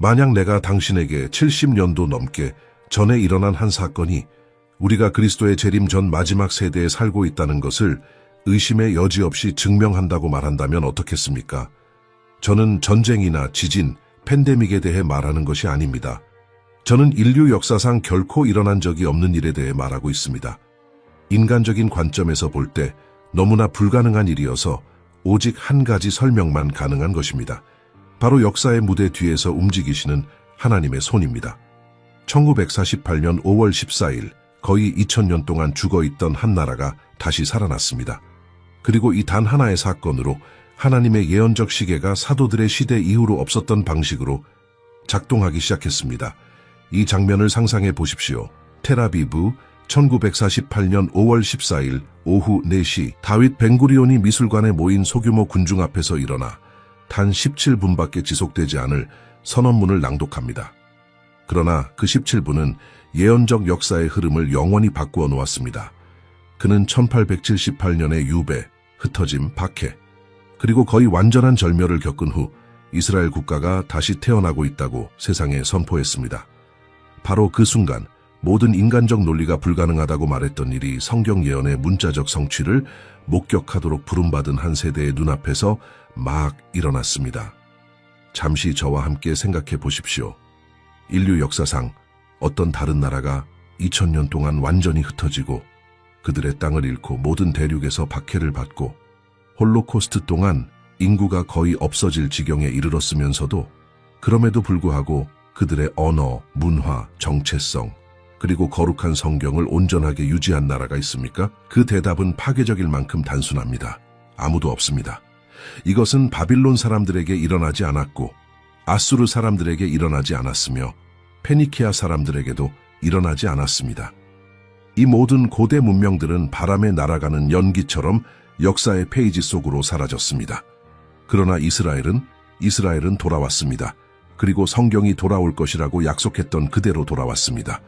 만약 내가 당신에게 70년도 넘게 전에 일어난 한 사건이 우리가 그리스도의 재림 전 마지막 세대에 살고 있다는 것을 의심의 여지 없이 증명한다고 말한다면 어떻겠습니까? 저는 전쟁이나 지진, 팬데믹에 대해 말하는 것이 아닙니다. 저는 인류 역사상 결코 일어난 적이 없는 일에 대해 말하고 있습니다. 인간적인 관점에서 볼 때 너무나 불가능한 일이어서 오직 한 가지 설명만 가능한 것입니다. 바로 역사의 무대 뒤에서 움직이시는 하나님의 손입니다. 1948년 5월 14일, 거의 2000년 동안 죽어있던 한 나라가 다시 살아났습니다. 그리고 이 단 하나의 사건으로 하나님의 예언적 시계가 사도들의 시대 이후로 없었던 방식으로 작동하기 시작했습니다. 이 장면을 상상해 보십시오. 텔아비브, 1948년 5월 14일 오후 4시 다윗 벤구리온이 미술관에 모인 소규모 군중 앞에서 일어나 단 17분밖에 지속되지 않을 선언문을 낭독합니다. 그러나 그 17분은 예언적 역사의 흐름을 영원히 바꾸어 놓았습니다. 그는 1878년의 유배, 흩어짐, 박해, 그리고 거의 완전한 절멸을 겪은 후 이스라엘 국가가 다시 태어나고 있다고 세상에 선포했습니다. 바로 그 순간 모든 인간적 논리가 불가능하다고 말했던 일이 성경 예언의 문자적 성취를 목격하도록 부름받은 한 세대의 눈앞에서 막 일어났습니다. 잠시 저와 함께 생각해 보십시오. 인류 역사상 어떤 다른 나라가 2000년 동안 완전히 흩어지고 그들의 땅을 잃고 모든 대륙에서 박해를 받고 홀로코스트 동안 인구가 거의 없어질 지경에 이르렀으면서도 그럼에도 불구하고 그들의 언어, 문화, 정체성, 그리고 거룩한 성경을 온전하게 유지한 나라가 있습니까? 그 대답은 파괴적일 만큼 단순합니다. 아무도 없습니다. 이것은 바빌론 사람들에게 일어나지 않았고 아수르 사람들에게 일어나지 않았으며 페니키아 사람들에게도 일어나지 않았습니다. 이 모든 고대 문명들은 바람에 날아가는 연기처럼 역사의 페이지 속으로 사라졌습니다. 그러나 이스라엘은 돌아왔습니다. 그리고 성경이 돌아올 것이라고 약속했던 그대로 돌아왔습니다.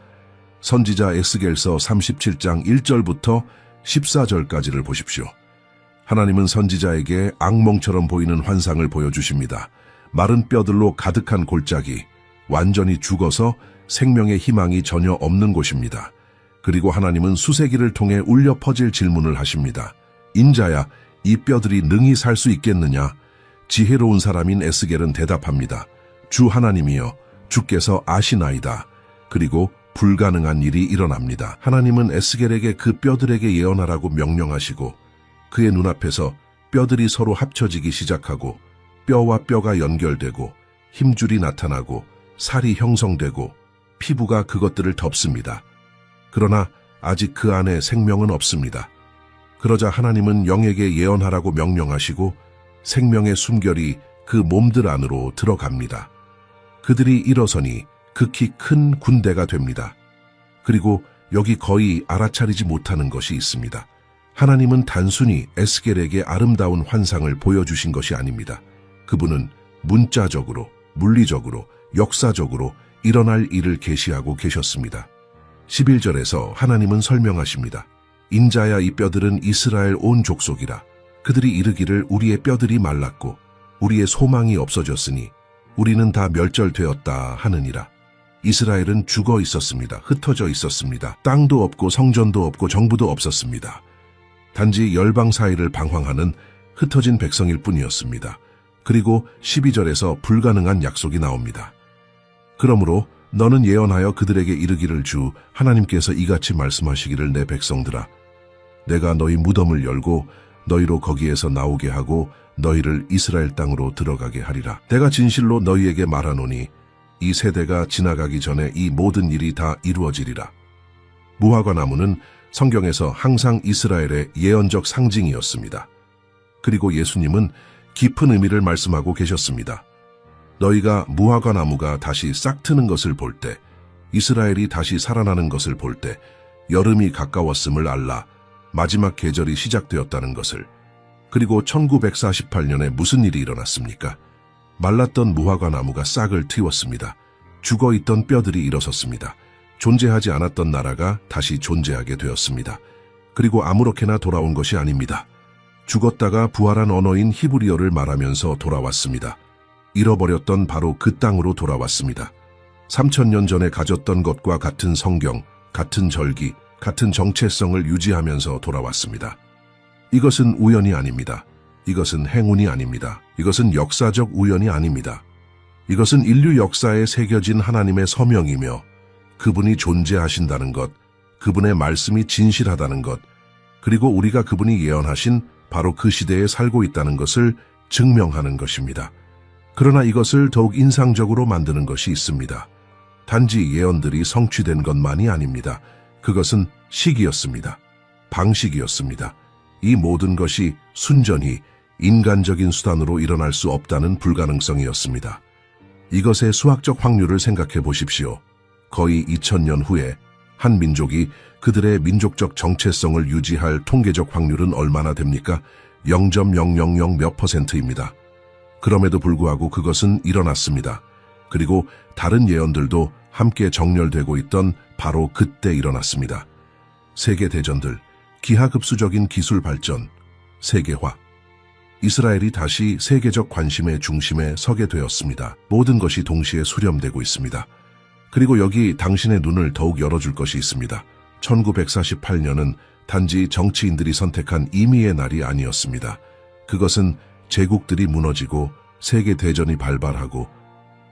선지자 에스겔서 37장 1절부터 14절까지를 보십시오. 하나님은 선지자에게 악몽처럼 보이는 환상을 보여주십니다. 마른 뼈들로 가득한 골짜기, 완전히 죽어서 생명의 희망이 전혀 없는 곳입니다. 그리고 하나님은 수세기를 통해 울려 퍼질 질문을 하십니다. 인자야, 이 뼈들이 능히 살 수 있겠느냐? 지혜로운 사람인 에스겔은 대답합니다. 주 하나님이여, 주께서 아시나이다. 그리고 불가능한 일이 일어납니다. 하나님은 에스겔에게 그 뼈들에게 예언하라고 명령하시고 그의 눈앞에서 뼈들이 서로 합쳐지기 시작하고 뼈와 뼈가 연결되고 힘줄이 나타나고 살이 형성되고 피부가 그것들을 덮습니다. 그러나 아직 그 안에 생명은 없습니다. 그러자 하나님은 영에게 예언하라고 명령하시고 생명의 숨결이 그 몸들 안으로 들어갑니다. 그들이 일어서니 극히 큰 군대가 됩니다. 그리고 여기 거의 알아차리지 못하는 것이 있습니다. 하나님은 단순히 에스겔에게 아름다운 환상을 보여주신 것이 아닙니다. 그분은 문자적으로, 물리적으로, 역사적으로 일어날 일을 계시하고 계셨습니다. 11절에서 하나님은 설명하십니다. 인자야, 이 뼈들은 이스라엘 온 족속이라. 그들이 이르기를 우리의 뼈들이 말랐고 우리의 소망이 없어졌으니 우리는 다 멸절되었다 하느니라. 이스라엘은 죽어 있었습니다. 흩어져 있었습니다. 땅도 없고 성전도 없고 정부도 없었습니다. 단지 열방 사이를 방황하는 흩어진 백성일 뿐이었습니다. 그리고 12절에서 불가능한 약속이 나옵니다. 그러므로 너는 예언하여 그들에게 이르기를 주 하나님께서 이같이 말씀하시기를 내 백성들아, 내가 너희 무덤을 열고 너희로 거기에서 나오게 하고 너희를 이스라엘 땅으로 들어가게 하리라. 내가 진실로 너희에게 말하노니 이 세대가 지나가기 전에 이 모든 일이 다 이루어지리라. 무화과 나무는 성경에서 항상 이스라엘의 예언적 상징이었습니다. 그리고 예수님은 깊은 의미를 말씀하고 계셨습니다. 너희가 무화과 나무가 다시 싹트는 것을 볼 때, 이스라엘이 다시 살아나는 것을 볼 때 여름이 가까웠음을 알라. 마지막 계절이 시작되었다는 것을. 그리고 1948년에 무슨 일이 일어났습니까? 말랐던 무화과 나무가 싹을 틔웠습니다. 죽어있던 뼈들이 일어섰습니다. 존재하지 않았던 나라가 다시 존재하게 되었습니다. 그리고 아무렇게나 돌아온 것이 아닙니다. 죽었다가 부활한 언어인 히브리어를 말하면서 돌아왔습니다. 잃어버렸던 바로 그 땅으로 돌아왔습니다. 3000년 전에 가졌던 것과 같은 성경, 같은 절기, 같은 정체성을 유지하면서 돌아왔습니다. 이것은 우연이 아닙니다. 이것은 행운이 아닙니다. 이것은 역사적 우연이 아닙니다. 이것은 인류 역사에 새겨진 하나님의 서명이며 그분이 존재하신다는 것, 그분의 말씀이 진실하다는 것, 그리고 우리가 그분이 예언하신 바로 그 시대에 살고 있다는 것을 증명하는 것입니다. 그러나 이것을 더욱 인상적으로 만드는 것이 있습니다. 단지 예언들이 성취된 것만이 아닙니다. 그것은 시기였습니다. 방식이었습니다. 이 모든 것이 순전히 인간적인 수단으로 일어날 수 없다는 불가능성이었습니다. 이것의 수학적 확률을 생각해 보십시오. 거의 2000년 후에 한 민족이 그들의 민족적 정체성을 유지할 통계적 확률은 얼마나 됩니까? 0.000 몇 %입니다. 그럼에도 불구하고 그것은 일어났습니다. 그리고 다른 예언들도 함께 정렬되고 있던 바로 그때 일어났습니다. 세계대전들, 기하급수적인 기술 발전, 세계화. 이스라엘이 다시 세계적 관심의 중심에 서게 되었습니다. 모든 것이 동시에 수렴되고 있습니다. 그리고 여기 당신의 눈을 더욱 열어줄 것이 있습니다. 1948년은 단지 정치인들이 선택한 임의의 날이 아니었습니다. 그것은 제국들이 무너지고 세계대전이 발발하고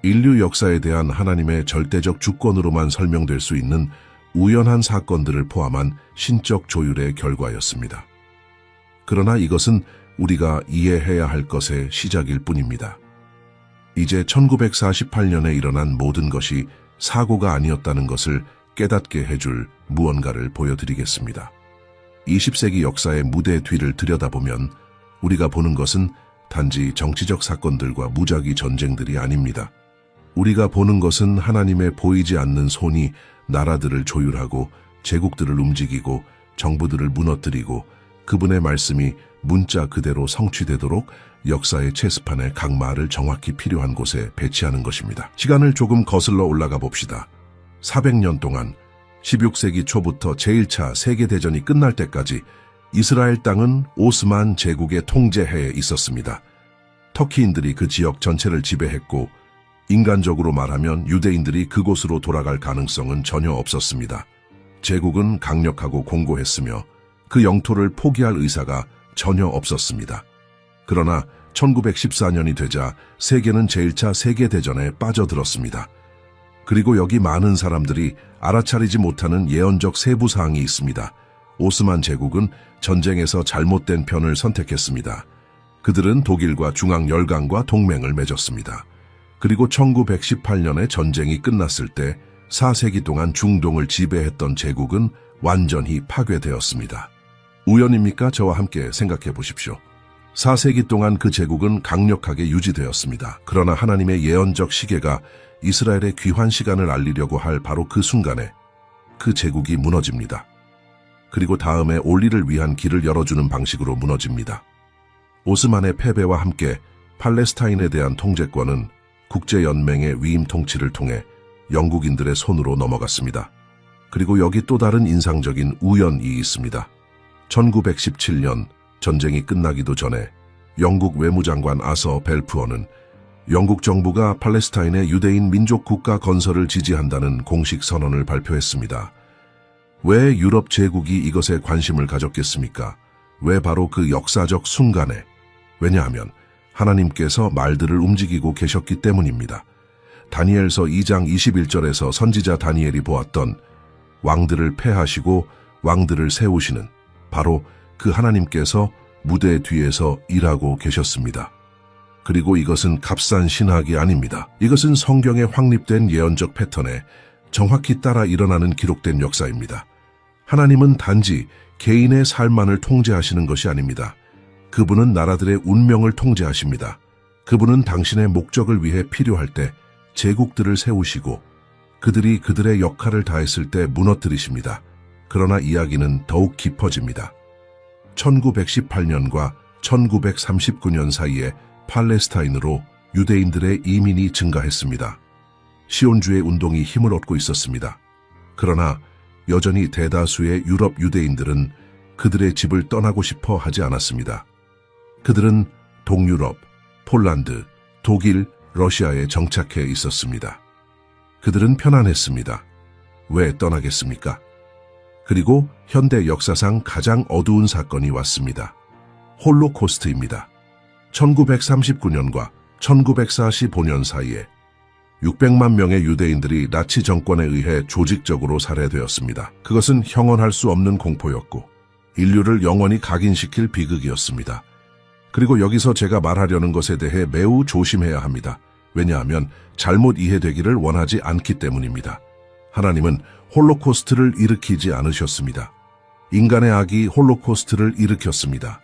인류 역사에 대한 하나님의 절대적 주권으로만 설명될 수 있는 우연한 사건들을 포함한 신적 조율의 결과였습니다. 그러나 이것은 우리가 이해해야 할 것의 시작일 뿐입니다. 이제 1948년에 일어난 모든 것이 사고가 아니었다는 것을 깨닫게 해줄 무언가를 보여드리겠습니다. 20세기 역사의 무대 뒤를 들여다보면 우리가 보는 것은 단지 정치적 사건들과 무작위 전쟁들이 아닙니다. 우리가 보는 것은 하나님의 보이지 않는 손이 나라들을 조율하고 제국들을 움직이고 정부들을 무너뜨리고 그분의 말씀이 문자 그대로 성취되도록 역사의 체스판에 각 말을 정확히 필요한 곳에 배치하는 것입니다. 시간을 조금 거슬러 올라가 봅시다. 400년 동안 16세기 초부터 제1차 세계대전이 끝날 때까지 이스라엘 땅은 오스만 제국의 통제하에 있었습니다. 터키인들이 그 지역 전체를 지배했고 인간적으로 말하면 유대인들이 그곳으로 돌아갈 가능성은 전혀 없었습니다. 제국은 강력하고 공고했으며 그 영토를 포기할 의사가 전혀 없었습니다. 그러나 1914년이 되자 세계는 제1차 세계대전에 빠져들었습니다. 그리고 여기 많은 사람들이 알아차리지 못하는 예언적 세부사항이 있습니다. 오스만 제국은 전쟁에서 잘못된 편을 선택했습니다. 그들은 독일과 중앙열강과 동맹을 맺었습니다. 그리고 1918년에 전쟁이 끝났을 때 4세기 동안 중동을 지배했던 제국은 완전히 파괴되었습니다. 우연입니까? 저와 함께 생각해 보십시오. 4세기 동안 그 제국은 강력하게 유지되었습니다. 그러나 하나님의 예언적 시계가 이스라엘의 귀한 시간을 알리려고 할 바로 그 순간에 그 제국이 무너집니다. 그리고 다음에 올리를 위한 길을 열어주는 방식으로 무너집니다. 오스만의 패배와 함께 팔레스타인에 대한 통제권은 국제연맹의 위임 통치를 통해 영국인들의 손으로 넘어갔습니다. 그리고 여기 또 다른 인상적인 우연이 있습니다. 1917년 전쟁이 끝나기도 전에 영국 외무장관 아서 벨푸어는 영국 정부가 팔레스타인의 유대인 민족 국가 건설을 지지한다는 공식 선언을 발표했습니다. 왜 유럽 제국이 이것에 관심을 가졌겠습니까? 왜 바로 그 역사적 순간에? 왜냐하면 하나님께서 말들을 움직이고 계셨기 때문입니다. 다니엘서 2장 21절에서 선지자 다니엘이 보았던 왕들을 패하시고 왕들을 세우시는 바로 그 하나님께서 무대 뒤에서 일하고 계셨습니다. 그리고 이것은 값싼 신학이 아닙니다. 이것은 성경에 확립된 예언적 패턴에 정확히 따라 일어나는 기록된 역사입니다. 하나님은 단지 개인의 삶만을 통제하시는 것이 아닙니다. 그분은 나라들의 운명을 통제하십니다. 그분은 당신의 목적을 위해 필요할 때 제국들을 세우시고 그들이 그들의 역할을 다했을 때 무너뜨리십니다. 그러나 이야기는 더욱 깊어집니다. 1918년과 1939년 사이에 팔레스타인으로 유대인들의 이민이 증가했습니다. 시온주의 운동이 힘을 얻고 있었습니다. 그러나 여전히 대다수의 유럽 유대인들은 그들의 집을 떠나고 싶어 하지 않았습니다. 그들은 동유럽, 폴란드, 독일, 러시아에 정착해 있었습니다. 그들은 편안했습니다. 왜 떠나겠습니까? 그리고 현대 역사상 가장 어두운 사건이 왔습니다. 홀로코스트입니다. 1939년과 1945년 사이에 600만 명의 유대인들이 나치 정권에 의해 조직적으로 살해되었습니다. 그것은 형언할 수 없는 공포였고 인류를 영원히 각인시킬 비극이었습니다. 그리고 여기서 제가 말하려는 것에 대해 매우 조심해야 합니다. 왜냐하면 잘못 이해되기를 원하지 않기 때문입니다. 하나님은 홀로코스트를 일으키지 않으셨습니다. 인간의 악이 홀로코스트를 일으켰습니다.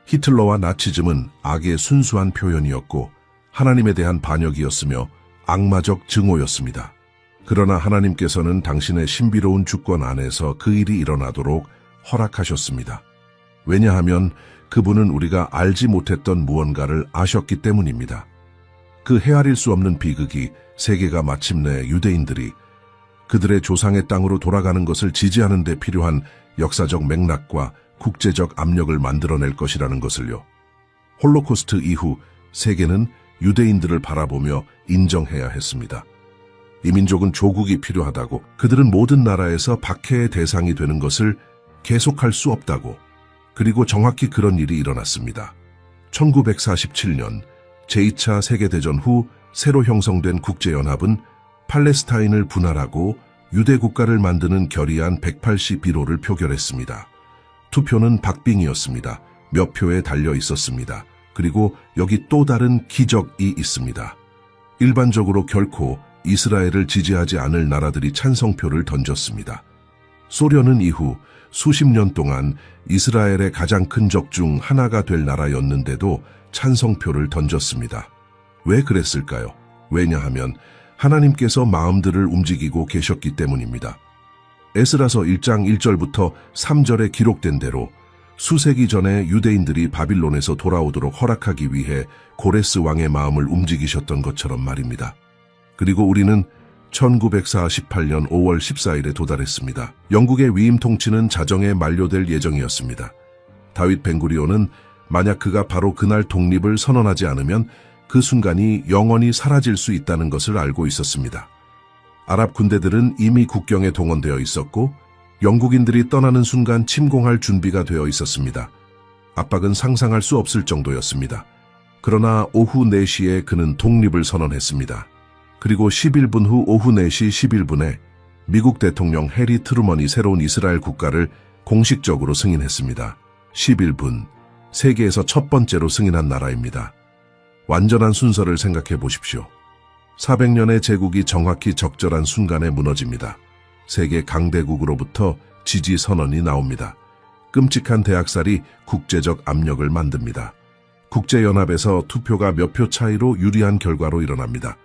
히틀러와 나치즘은 악의 순수한 표현이었고 하나님에 대한 반역이었으며 악마적 증오였습니다. 그러나 하나님께서는 당신의 신비로운 주권 안에서 그 일이 일어나도록 허락하셨습니다. 왜냐하면 그분은 우리가 알지 못했던 무언가를 아셨기 때문입니다. 그 헤아릴 수 없는 비극이 세계가 마침내 유대인들이 그들의 조상의 땅으로 돌아가는 것을 지지하는 데 필요한 역사적 맥락과 국제적 압력을 만들어낼 것이라는 것을요. 홀로코스트 이후 세계는 유대인들을 바라보며 인정해야 했습니다. 이 민족은 조국이 필요하다고, 그들은 모든 나라에서 박해의 대상이 되는 것을 계속할 수 없다고, 그리고 정확히 그런 일이 일어났습니다. 1947년 제2차 세계대전 후 새로 형성된 국제연합은 팔레스타인을 분할하고 유대 국가를 만드는 결의안 181호를 표결했습니다. 투표는 박빙이었습니다. 몇 표에 달려 있었습니다. 그리고 여기 또 다른 기적이 있습니다. 일반적으로 결코 이스라엘을 지지하지 않을 나라들이 찬성표를 던졌습니다. 소련은 이후 수십 년 동안 이스라엘의 가장 큰 적 중 하나가 될 나라였는데도 찬성표를 던졌습니다. 왜 그랬을까요? 왜냐하면 하나님께서 마음들을 움직이고 계셨기 때문입니다. 에스라서 1장 1절부터 3절에 기록된 대로 수세기 전에 유대인들이 바빌론에서 돌아오도록 허락하기 위해 고레스 왕의 마음을 움직이셨던 것처럼 말입니다. 그리고 우리는 1948년 5월 14일에 도달했습니다. 영국의 위임 통치는 자정에 만료될 예정이었습니다. 다윗 벤구리온은 만약 그가 바로 그날 독립을 선언하지 않으면 그 순간이 영원히 사라질 수 있다는 것을 알고 있었습니다. 아랍 군대들은 이미 국경에 동원되어 있었고 영국인들이 떠나는 순간 침공할 준비가 되어 있었습니다. 압박은 상상할 수 없을 정도였습니다. 그러나 오후 4시에 그는 독립을 선언했습니다. 그리고 11분 후 오후 4시 11분에 미국 대통령 해리 트루먼이 새로운 이스라엘 국가를 공식적으로 승인했습니다. 11분, 세계에서 첫 번째로 승인한 나라입니다. 완전한 순서를 생각해 보십시오. 400년의 제국이 정확히 적절한 순간에 무너집니다. 세계 강대국으로부터 지지 선언이 나옵니다. 끔찍한 대학살이 국제적 압력을 만듭니다. 국제연합에서 투표가 몇 표 차이로 유리한 결과로 일어납니다.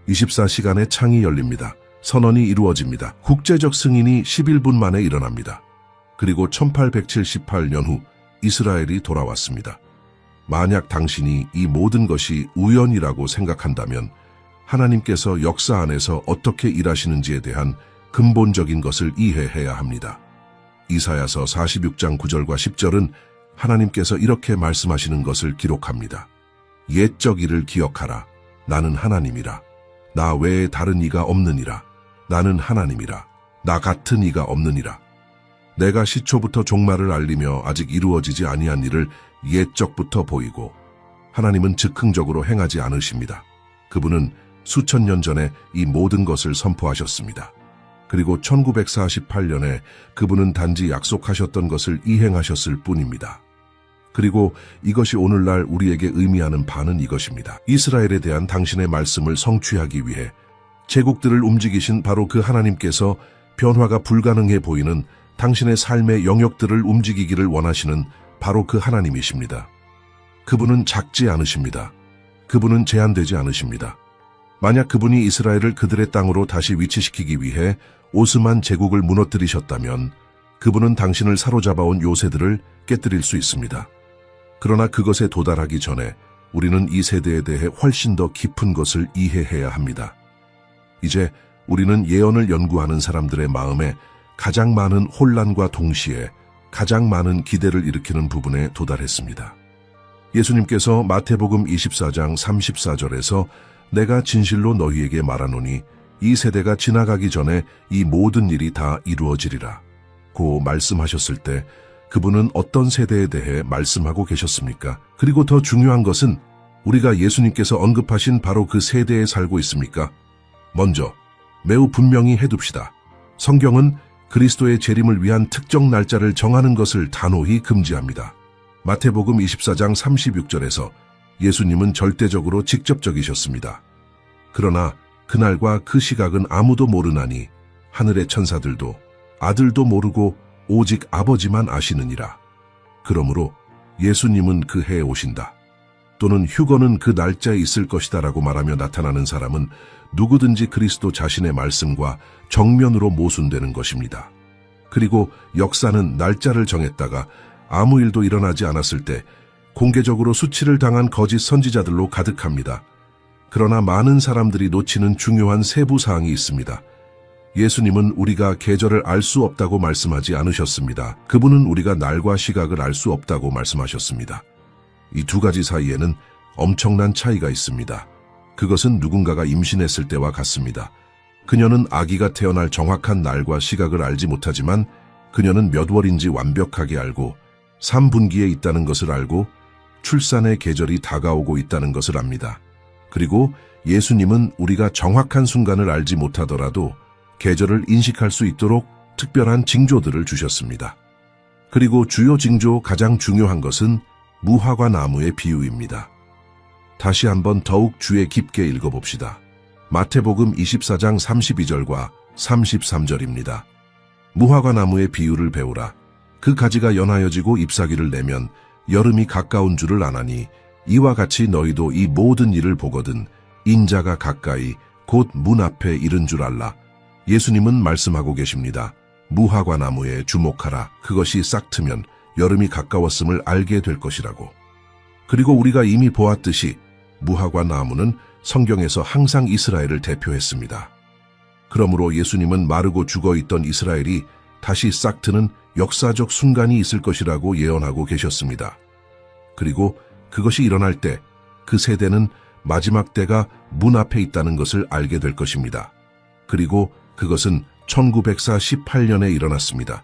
24시간의 창이 열립니다. 선언이 이루어집니다. 국제적 승인이 11분 만에 일어납니다. 그리고 1878년 후 이스라엘이 돌아왔습니다. 만약 당신이 이 모든 것이 우연이라고 생각한다면 하나님께서 역사 안에서 어떻게 일하시는지에 대한 근본적인 것을 이해해야 합니다. 이사야서 46장 9절과 10절은 하나님께서 이렇게 말씀하시는 것을 기록합니다. 옛적 일을 기억하라. 나는 하나님이라. 나 외에 다른 이가 없느니라. 나는 하나님이라. 나 같은 이가 없느니라. 내가 시초부터 종말을 알리며 아직 이루어지지 아니한 일을 옛적부터 보이고 하나님은 즉흥적으로 행하지 않으십니다. 그분은 수천 년 전에 이 모든 것을 선포하셨습니다. 그리고 1948년에 그분은 단지 약속하셨던 것을 이행하셨을 뿐입니다. 그리고 이것이 오늘날 우리에게 의미하는 바는 이것입니다. 이스라엘에 대한 당신의 말씀을 성취하기 위해 제국들을 움직이신 바로 그 하나님께서 변화가 불가능해 보이는 당신의 삶의 영역들을 움직이기를 원하시는 바로 그 하나님이십니다. 그분은 작지 않으십니다. 그분은 제한되지 않으십니다. 만약 그분이 이스라엘을 그들의 땅으로 다시 위치시키기 위해 오스만 제국을 무너뜨리셨다면 그분은 당신을 사로잡아온 요새들을 깨뜨릴 수 있습니다. 그러나 그것에 도달하기 전에 우리는 이 세대에 대해 훨씬 더 깊은 것을 이해해야 합니다. 이제 우리는 예언을 연구하는 사람들의 마음에 가장 많은 혼란과 동시에 가장 많은 기대를 일으키는 부분에 도달했습니다. 예수님께서 마태복음 24장 34절에서 내가 진실로 너희에게 말하노니 이 세대가 지나가기 전에 이 모든 일이 다 이루어지리라. 고 말씀하셨을 때 그분은 어떤 세대에 대해 말씀하고 계셨습니까? 그리고 더 중요한 것은 우리가 예수님께서 언급하신 바로 그 세대에 살고 있습니까? 먼저 매우 분명히 해둡시다. 성경은 그리스도의 재림을 위한 특정 날짜를 정하는 것을 단호히 금지합니다. 마태복음 24장 36절에서 예수님은 절대적으로 직접적이셨습니다. 그러나 그날과 그 시각은 아무도 모르나니 하늘의 천사들도 아들도 모르고 오직 아버지만 아시느니라. 그러므로 예수님은 그 해에 오신다. 또는 휴거는 그 날짜에 있을 것이다 라고 말하며 나타나는 사람은 누구든지 그리스도 자신의 말씀과 정면으로 모순되는 것입니다. 그리고 역사는 날짜를 정했다가 아무 일도 일어나지 않았을 때 공개적으로 수치를 당한 거짓 선지자들로 가득합니다. 그러나 많은 사람들이 놓치는 중요한 세부 사항이 있습니다. 예수님은 우리가 계절을 알 수 없다고 말씀하지 않으셨습니다. 그분은 우리가 날과 시각을 알 수 없다고 말씀하셨습니다. 이 두 가지 사이에는 엄청난 차이가 있습니다. 그것은 누군가가 임신했을 때와 같습니다. 그녀는 아기가 태어날 정확한 날과 시각을 알지 못하지만 그녀는 몇 월인지 완벽하게 알고 3분기에 있다는 것을 알고 출산의 계절이 다가오고 있다는 것을 압니다. 그리고 예수님은 우리가 정확한 순간을 알지 못하더라도 계절을 인식할 수 있도록 특별한 징조들을 주셨습니다. 그리고 주요 징조 가장 중요한 것은 무화과 나무의 비유입니다. 다시 한번 더욱 주의 깊게 읽어봅시다. 마태복음 24장 32절과 33절입니다. 무화과 나무의 비유를 배우라. 그 가지가 연하여지고 잎사귀를 내면 여름이 가까운 줄을 아나니 이와 같이 너희도 이 모든 일을 보거든 인자가 가까이 곧 문 앞에 이른 줄 알라. 예수님은 말씀하고 계십니다. 무화과 나무에 주목하라. 그것이 싹트면 여름이 가까웠음을 알게 될 것이라고. 그리고 우리가 이미 보았듯이 무화과 나무는 성경에서 항상 이스라엘을 대표했습니다. 그러므로 예수님은 마르고 죽어있던 이스라엘이 다시 싹트는 역사적 순간이 있을 것이라고 예언하고 계셨습니다. 그리고 그것이 일어날 때 그 세대는 마지막 때가 문 앞에 있다는 것을 알게 될 것입니다. 그리고 그것은 1948년에 일어났습니다.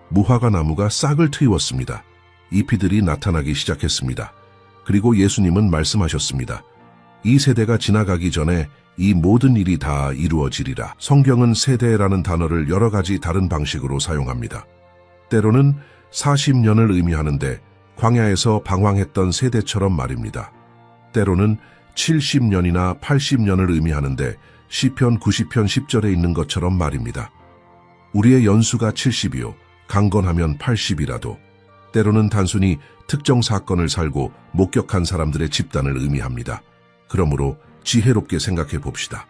무화과 나무가 싹을 트이웠습니다. 잎이들이 나타나기 시작했습니다. 그리고 예수님은 말씀하셨습니다. 이 세대가 지나가기 전에 이 모든 일이 다 이루어지리라. 성경은 세대라는 단어를 여러 가지 다른 방식으로 사용합니다. 때로는 40년을 의미하는데 광야에서 방황했던 세대처럼 말입니다. 때로는 70년이나 80년을 의미하는데 시편 90편 10절에 있는 것처럼 말입니다. 우리의 연수가 70이요 강건하면 80이라도 때로는 단순히 특정 사건을 살고 목격한 사람들의 집단을 의미합니다. 그러므로 지혜롭게 생각해 봅시다.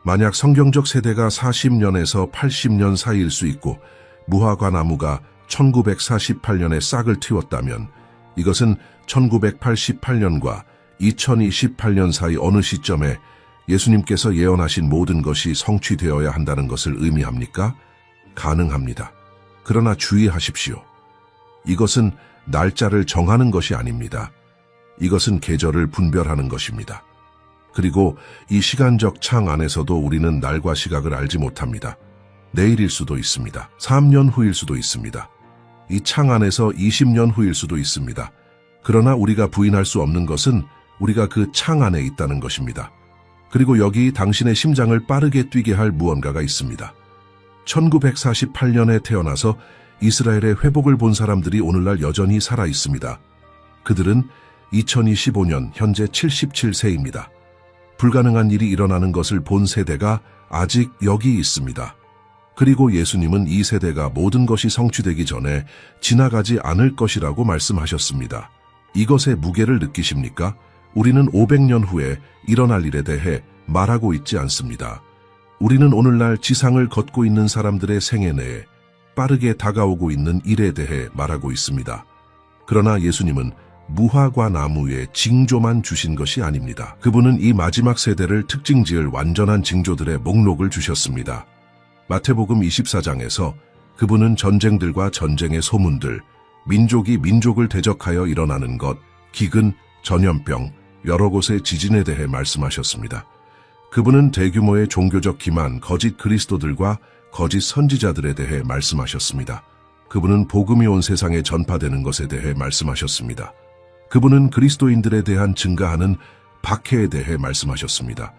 만약 성경적 세대가 40년에서 80년 사이일 수 있고 무화과 나무가 1948년에 싹을 틔웠다면 이것은 1988년과 2028년 사이 어느 시점에 예수님께서 예언하신 모든 것이 성취되어야 한다는 것을 의미합니까? 가능합니다. 그러나 주의하십시오. 이것은 날짜를 정하는 것이 아닙니다. 이것은 계절을 분별하는 것입니다. 그리고 이 시간적 창 안에서도 우리는 날과 시각을 알지 못합니다. 내일일 수도 있습니다. 3년 후일 수도 있습니다. 이 창 안에서 20년 후일 수도 있습니다. 그러나 우리가 부인할 수 없는 것은 우리가 그 창 안에 있다는 것입니다. 그리고 여기 당신의 심장을 빠르게 뛰게 할 무언가가 있습니다. 1948년에 태어나서 이스라엘의 회복을 본 사람들이 오늘날 여전히 살아 있습니다. 그들은 2025년 현재 77세입니다. 불가능한 일이 일어나는 것을 본 세대가 아직 여기 있습니다. 그리고 예수님은 이 세대가 모든 것이 성취되기 전에 지나가지 않을 것이라고 말씀하셨습니다. 이것의 무게를 느끼십니까? 우리는 500년 후에 일어날 일에 대해 말하고 있지 않습니다. 우리는 오늘날 지상을 걷고 있는 사람들의 생애 내에 빠르게 다가오고 있는 일에 대해 말하고 있습니다. 그러나 예수님은 무화과 나무의 징조만 주신 것이 아닙니다. 그분은 이 마지막 세대를 특징지을 완전한 징조들의 목록을 주셨습니다. 마태복음 24장에서 그분은 전쟁들과 전쟁의 소문들, 민족이 민족을 대적하여 일어나는 것, 기근, 전염병, 여러 곳의 지진에 대해 말씀하셨습니다. 그분은 대규모의 종교적 기만, 거짓 그리스도들과 거짓 선지자들에 대해 말씀하셨습니다. 그분은 복음이 온 세상에 전파되는 것에 대해 말씀하셨습니다. 그분은 그리스도인들에 대한 증가하는 박해에 대해 말씀하셨습니다.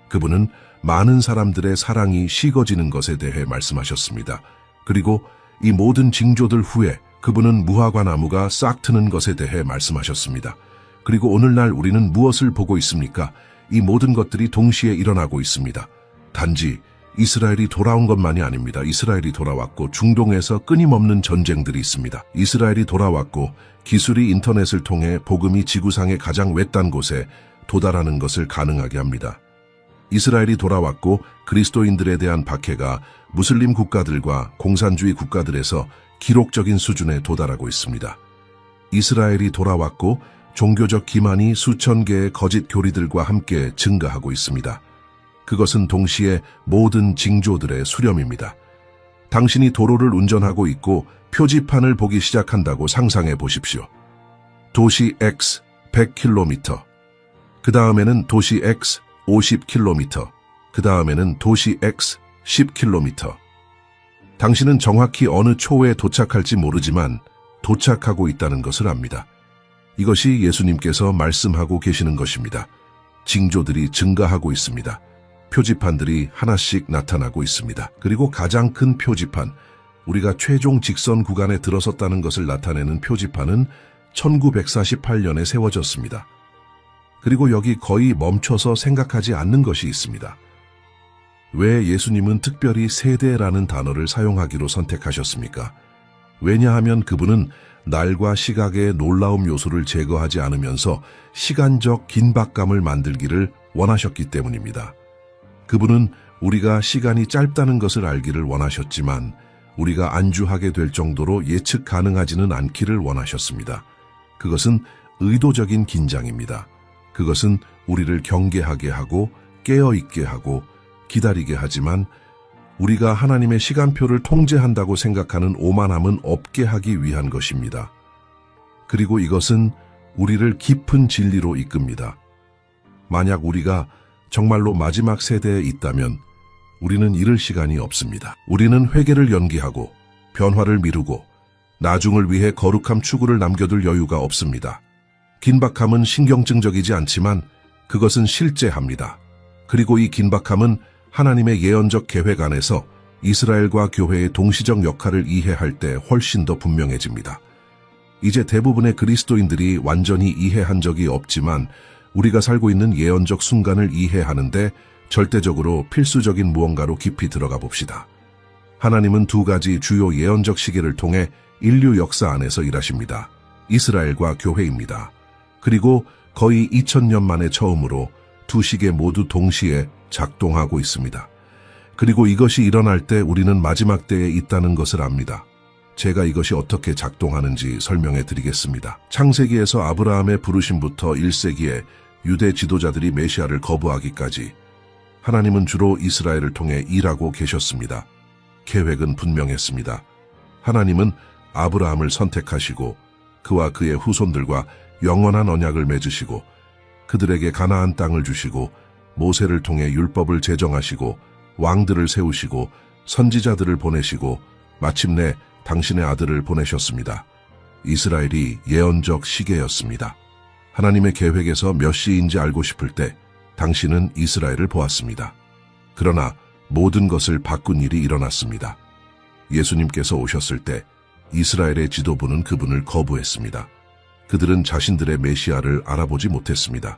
그분은 많은 사람들의 사랑이 식어지는 것에 대해 말씀하셨습니다. 그리고 이 모든 징조들 후에 그분은 무화과 나무가 싹 트는 것에 대해 말씀하셨습니다. 그리고 오늘날 우리는 무엇을 보고 있습니까? 이 모든 것들이 동시에 일어나고 있습니다. 단지 이스라엘이 돌아온 것만이 아닙니다. 이스라엘이 돌아왔고 중동에서 끊임없는 전쟁들이 있습니다. 이스라엘이 돌아왔고 기술이 인터넷을 통해 복음이 지구상의 가장 외딴 곳에 도달하는 것을 가능하게 합니다. 이스라엘이 돌아왔고 그리스도인들에 대한 박해가 무슬림 국가들과 공산주의 국가들에서 기록적인 수준에 도달하고 있습니다. 이스라엘이 돌아왔고 종교적 기만이 수천 개의 거짓 교리들과 함께 증가하고 있습니다. 그것은 동시에 모든 징조들의 수렴입니다. 당신이 도로를 운전하고 있고 표지판을 보기 시작한다고 상상해 보십시오. 도시 X 100km, 그 다음에는 도시 X 50km, 그 다음에는 도시 X 10km. 당신은 정확히 어느 초에 도착할지 모르지만 도착하고 있다는 것을 압니다. 이것이 예수님께서 말씀하고 계시는 것입니다. 징조들이 증가하고 있습니다. 표지판들이 하나씩 나타나고 있습니다. 그리고 가장 큰 표지판, 우리가 최종 직선 구간에 들어섰다는 것을 나타내는 표지판은 1948년에 세워졌습니다. 그리고 여기 거의 멈춰서 생각하지 않는 것이 있습니다. 왜 예수님은 특별히 세대라는 단어를 사용하기로 선택하셨습니까? 왜냐하면 그분은 날과 시각의 놀라움 요소를 제거하지 않으면서 시간적 긴박감을 만들기를 원하셨기 때문입니다. 그분은 우리가 시간이 짧다는 것을 알기를 원하셨지만 우리가 안주하게 될 정도로 예측 가능하지는 않기를 원하셨습니다. 그것은 의도적인 긴장입니다. 그것은 우리를 경계하게 하고 깨어있게 하고 기다리게 하지만 우리가 하나님의 시간표를 통제한다고 생각하는 오만함은 없게 하기 위한 것입니다. 그리고 이것은 우리를 깊은 진리로 이끕니다. 만약 우리가 정말로 마지막 세대에 있다면 우리는 잃을 시간이 없습니다. 우리는 회개를 연기하고 변화를 미루고 나중을 위해 거룩함 추구를 남겨둘 여유가 없습니다. 긴박함은 신경증적이지 않지만 그것은 실제합니다. 그리고 이 긴박함은 하나님의 예언적 계획 안에서 이스라엘과 교회의 동시적 역할을 이해할 때 훨씬 더 분명해집니다. 이제 대부분의 그리스도인들이 완전히 이해한 적이 없지만 우리가 살고 있는 예언적 순간을 이해하는데 절대적으로 필수적인 무언가로 깊이 들어가 봅시다. 하나님은 두 가지 주요 예언적 시계를 통해 인류 역사 안에서 일하십니다. 이스라엘과 교회입니다. 그리고 거의 2000년 만에 처음으로 두 시계 모두 동시에 작동하고 있습니다. 그리고 이것이 일어날 때 우리는 마지막 때에 있다는 것을 압니다. 제가 이것이 어떻게 작동하는지 설명해 드리겠습니다. 창세기에서 아브라함의 부르심부터 1세기에 유대 지도자들이 메시아를 거부하기까지 하나님은 주로 이스라엘을 통해 일하고 계셨습니다. 계획은 분명했습니다. 하나님은 아브라함을 선택하시고 그와 그의 후손들과 영원한 언약을 맺으시고 그들에게 가나안 땅을 주시고 모세를 통해 율법을 제정하시고 왕들을 세우시고 선지자들을 보내시고 마침내 당신의 아들을 보내셨습니다. 이스라엘이 예언적 시계였습니다. 하나님의 계획에서 몇 시인지 알고 싶을 때 당신은 이스라엘을 보았습니다. 그러나 모든 것을 바꾼 일이 일어났습니다. 예수님께서 오셨을 때 이스라엘의 지도부는 그분을 거부했습니다. 그들은 자신들의 메시아를 알아보지 못했습니다.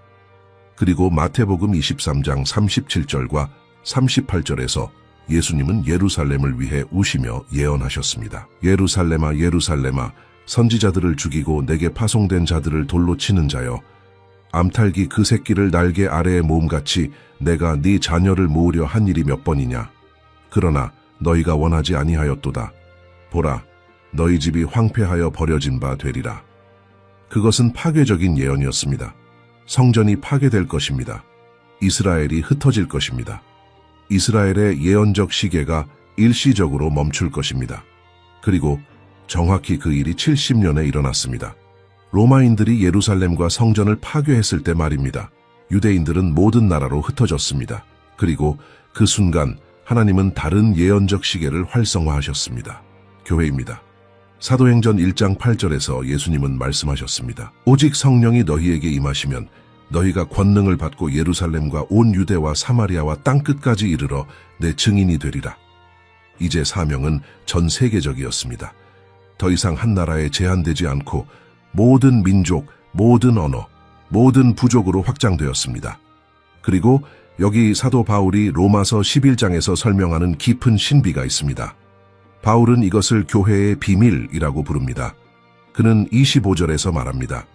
그리고 마태복음 23장 37절과 38절에서 예수님은 예루살렘을 위해 우시며 예언하셨습니다. 예루살렘아 예루살렘아 선지자들을 죽이고 내게 파송된 자들을 돌로 치는 자여 암탉이 그 새끼를 날개 아래에 모음같이 내가 네 자녀를 모으려 한 일이 몇 번이냐. 그러나 너희가 원하지 아니하였도다. 보라 너희 집이 황폐하여 버려진 바 되리라. 그것은 파괴적인 예언이었습니다. 성전이 파괴될 것입니다. 이스라엘이 흩어질 것입니다. 이스라엘의 예언적 시계가 일시적으로 멈출 것입니다. 그리고 정확히 그 일이 70년에 일어났습니다. 로마인들이 예루살렘과 성전을 파괴했을 때 말입니다. 유대인들은 모든 나라로 흩어졌습니다. 그리고 그 순간 하나님은 다른 예언적 시계를 활성화하셨습니다. 교회입니다. 사도행전 1장 8절에서 예수님은 말씀하셨습니다. 오직 성령이 너희에게 임하시면 너희가 권능을 받고 예루살렘과 온 유대와 사마리아와 땅끝까지 이르러 내 증인이 되리라. 이제 사명은 전 세계적이었습니다. 더 이상 한 나라에 제한되지 않고 모든 민족, 모든 언어, 모든 부족으로 확장되었습니다. 그리고 여기 사도 바울이 로마서 11장에서 설명하는 깊은 신비가 있습니다. 바울은 이것을 교회의 비밀이라고 부릅니다. 그는 25절에서 말합니다.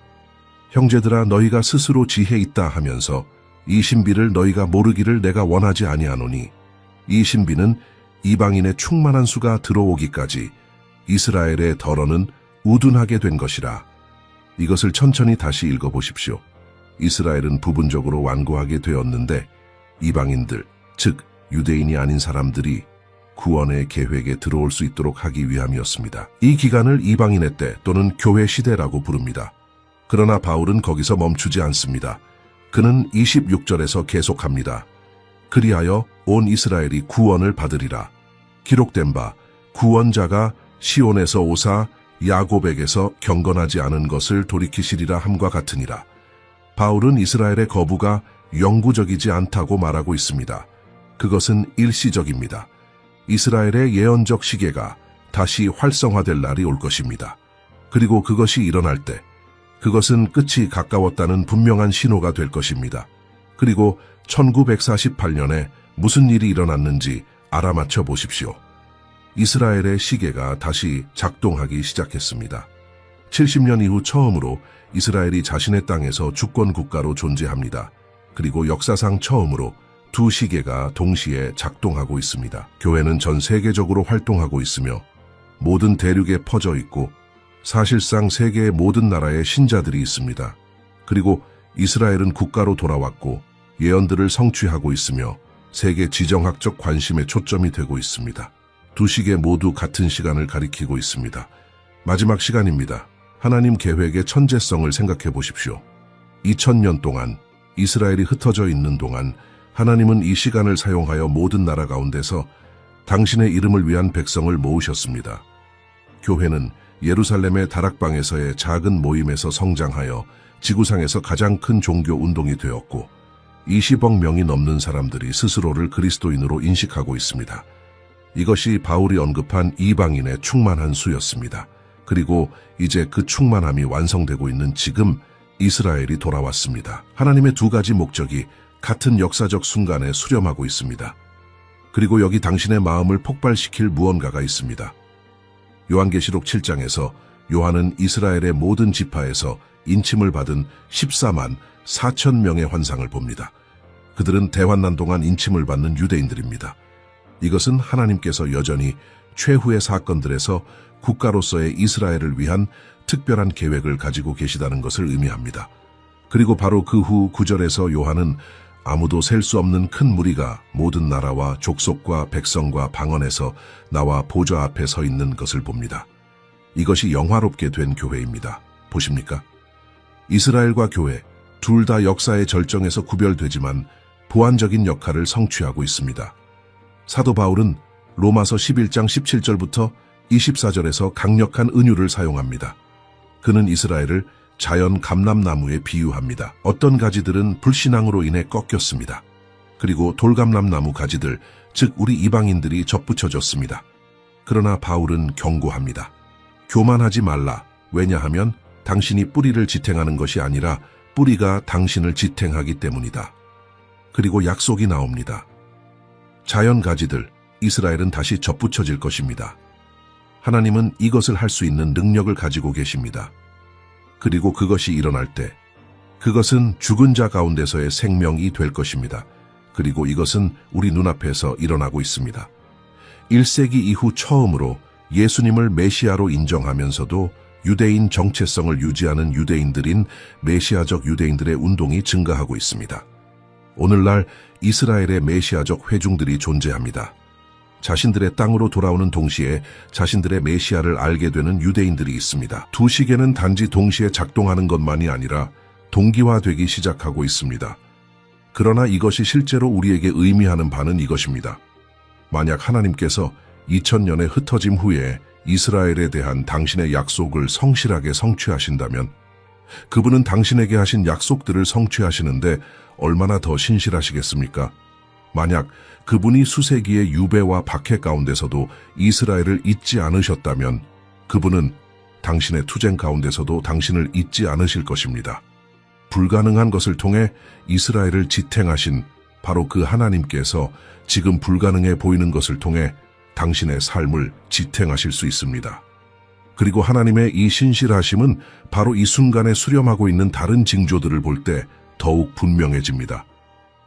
형제들아 너희가 스스로 지혜 있다 하면서 이 신비를 너희가 모르기를 내가 원하지 아니하노니 이 신비는 이방인의 충만한 수가 들어오기까지 이스라엘의 덜어는 우둔하게 된 것이라. 이것을 천천히 다시 읽어보십시오. 이스라엘은 부분적으로 완고하게 되었는데 이방인들, 즉 유대인이 아닌 사람들이 구원의 계획에 들어올 수 있도록 하기 위함이었습니다. 이 기간을 이방인의 때 또는 교회 시대라고 부릅니다. 그러나 바울은 거기서 멈추지 않습니다. 그는 26절에서 계속합니다. 그리하여 온 이스라엘이 구원을 받으리라. 기록된 바 구원자가 시온에서 오사 야곱에게서 경건하지 않은 것을 돌이키시리라 함과 같으니라. 바울은 이스라엘의 거부가 영구적이지 않다고 말하고 있습니다. 그것은 일시적입니다. 이스라엘의 예언적 시계가 다시 활성화될 날이 올 것입니다. 그리고 그것이 일어날 때 그것은 끝이 가까웠다는 분명한 신호가 될 것입니다. 그리고 1948년에 무슨 일이 일어났는지 알아맞혀 보십시오. 이스라엘의 시계가 다시 작동하기 시작했습니다. 70년 이후 처음으로 이스라엘이 자신의 땅에서 주권 국가로 존재합니다. 그리고 역사상 처음으로 두 시계가 동시에 작동하고 있습니다. 교회는 전 세계적으로 활동하고 있으며 모든 대륙에 퍼져 있고 사실상 세계의 모든 나라에 신자들이 있습니다. 그리고 이스라엘은 국가로 돌아왔고 예언들을 성취하고 있으며 세계 지정학적 관심의 초점이 되고 있습니다. 두 시계 모두 같은 시간을 가리키고 있습니다. 마지막 시간입니다. 하나님 계획의 천재성을 생각해 보십시오. 2000년 동안 이스라엘이 흩어져 있는 동안 하나님은 이 시간을 사용하여 모든 나라 가운데서 당신의 이름을 위한 백성을 모으셨습니다. 교회는 예루살렘의 다락방에서의 작은 모임에서 성장하여 지구상에서 가장 큰 종교 운동이 되었고 20억 명이 넘는 사람들이 스스로를 그리스도인으로 인식하고 있습니다. 이것이 바울이 언급한 이방인의 충만한 수였습니다. 그리고 이제 그 충만함이 완성되고 있는 지금 이스라엘이 돌아왔습니다. 하나님의 두 가지 목적이 같은 역사적 순간에 수렴하고 있습니다. 그리고 여기 당신의 마음을 폭발시킬 무언가가 있습니다. 요한계시록 7장에서 요한은 이스라엘의 모든 지파에서 인침을 받은 14만 4천 명의 환상을 봅니다. 그들은 대환난 동안 인침을 받는 유대인들입니다. 이것은 하나님께서 여전히 최후의 사건들에서 국가로서의 이스라엘을 위한 특별한 계획을 가지고 계시다는 것을 의미합니다. 그리고 바로 그 후 9절에서 요한은 아무도 셀 수 없는 큰 무리가 모든 나라와 족속과 백성과 방언에서 나와 보좌 앞에 서 있는 것을 봅니다. 이것이 영화롭게 된 교회입니다. 보십니까? 이스라엘과 교회, 둘 다 역사의 절정에서 구별되지만 보완적인 역할을 성취하고 있습니다. 사도 바울은 로마서 11장 17절부터 24절에서 강력한 은유를 사용합니다. 그는 이스라엘을 자연 감람나무에 비유합니다. 어떤 가지들은 불신앙으로 인해 꺾였습니다. 그리고 돌감람나무 가지들, 즉 우리 이방인들이 접붙여졌습니다. 그러나 바울은 경고합니다. 교만하지 말라. 왜냐하면 당신이 뿌리를 지탱하는 것이 아니라 뿌리가 당신을 지탱하기 때문이다. 그리고 약속이 나옵니다. 자연 가지들, 이스라엘은 다시 접붙여질 것입니다. 하나님은 이것을 할 수 있는 능력을 가지고 계십니다. 그리고 그것이 일어날 때 그것은 죽은 자 가운데서의 생명이 될 것입니다. 그리고 이것은 우리 눈앞에서 일어나고 있습니다. 1세기 이후 처음으로 예수님을 메시아로 인정하면서도 유대인 정체성을 유지하는 유대인들인 메시아적 유대인들의 운동이 증가하고 있습니다. 오늘날 이스라엘의 메시아적 회중들이 존재합니다. 자신들의 땅으로 돌아오는 동시에 자신들의 메시아를 알게 되는 유대인들이 있습니다. 두 시계는 단지 동시에 작동하는 것만이 아니라 동기화되기 시작하고 있습니다. 그러나 이것이 실제로 우리에게 의미하는 바는 이것입니다. 만약 하나님께서 2000년의 흩어짐 후에 이스라엘에 대한 당신의 약속을 성실하게 성취하신다면 그분은 당신에게 하신 약속들을 성취하시는데 얼마나 더 신실하시겠습니까? 만약 그분이 수세기의 유배와 박해 가운데서도 이스라엘을 잊지 않으셨다면 그분은 당신의 투쟁 가운데서도 당신을 잊지 않으실 것입니다. 불가능한 것을 통해 이스라엘을 지탱하신 바로 그 하나님께서 지금 불가능해 보이는 것을 통해 당신의 삶을 지탱하실 수 있습니다. 그리고 하나님의 이 신실하심은 바로 이 순간에 수렴하고 있는 다른 징조들을 볼 때 더욱 분명해집니다.